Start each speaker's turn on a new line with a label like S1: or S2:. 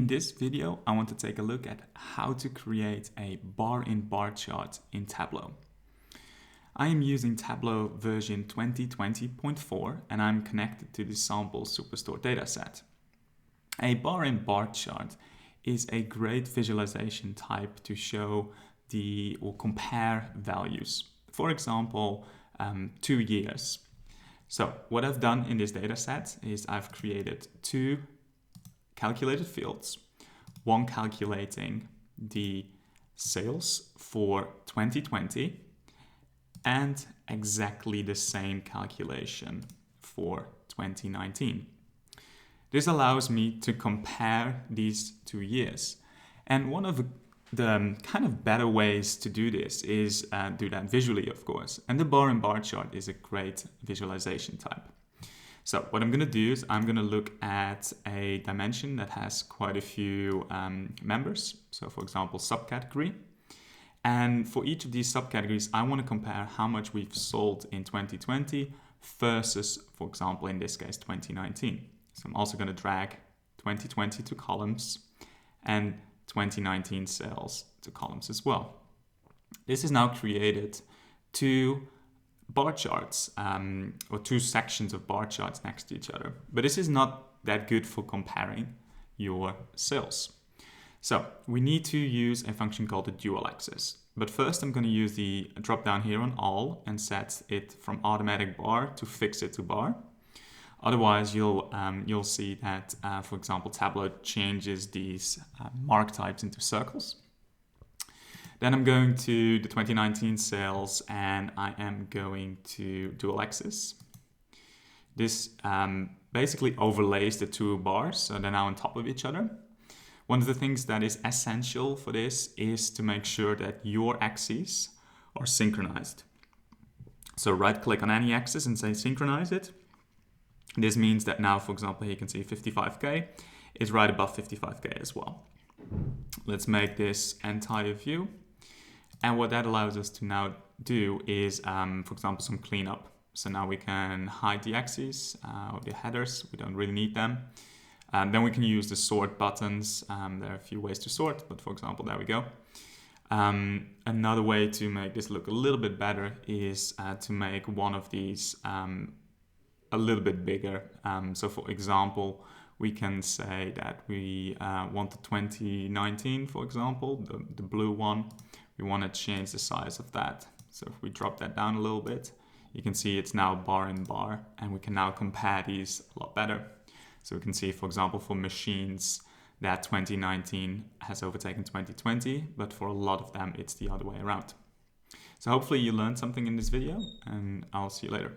S1: this video, I want to take a look at how to create a bar-in-bar chart in Tableau. I am using Tableau version 2020.4 and I'm connected to the sample Superstore dataset. A bar-in-bar chart is a great visualization type to show or compare values. For example, 2 years. So what I've done in this dataset is I've created 2 calculated fields, one calculating the sales for 2020 and exactly the same calculation for 2019. This allows me to compare these 2 years. And one of the kind of better ways to do this is do that visually, of course. And the bar-in-bar chart is a great visualization type. So what I'm going to do is I'm going to look at a dimension that has quite a few members. So for example, subcategory. And for each of these subcategories, I want to compare how much we've sold in 2020 versus, for example, in this case, 2019. So I'm also going to drag 2020 to columns and 2019 sales to columns as well. This has now created 2 bar charts or 2 sections of bar charts next to each other. But this is not that good for comparing your sales. So we need to use a function called the dual axis. But first I'm going to use the drop down here on all and set it from automatic bar to fix it to bar. Otherwise you'll see that, for example, Tableau changes these mark types into circles. Then I'm going to the 2019 sales and I am going to dual axis. This basically overlays the 2 bars, so they're now on top of each other. One of the things that is essential for this is to make sure that your axes are synchronized. So right click on any axis and say synchronize it. This means that now, for example, here you can see 55K is right above 55K as well. Let's make this entire view. And what that allows us to now do is, for example, some cleanup. So now we can hide the axes or the headers. We don't really need them. Then we can use the sort buttons. There are a few ways to sort, but for example, there we go. Another way to make this look a little bit better is to make one of these a little bit bigger. So for example, we can say that we want the 2019, for example, the blue one. We want to change the size of that. So if we drop that down a little bit, you can see it's now bar in bar, and we can now compare these a lot better. So we can see, for example, for machines that 2019 has overtaken 2020, but for a lot of them, it's the other way around. So hopefully you learned something in this video, and I'll see you later.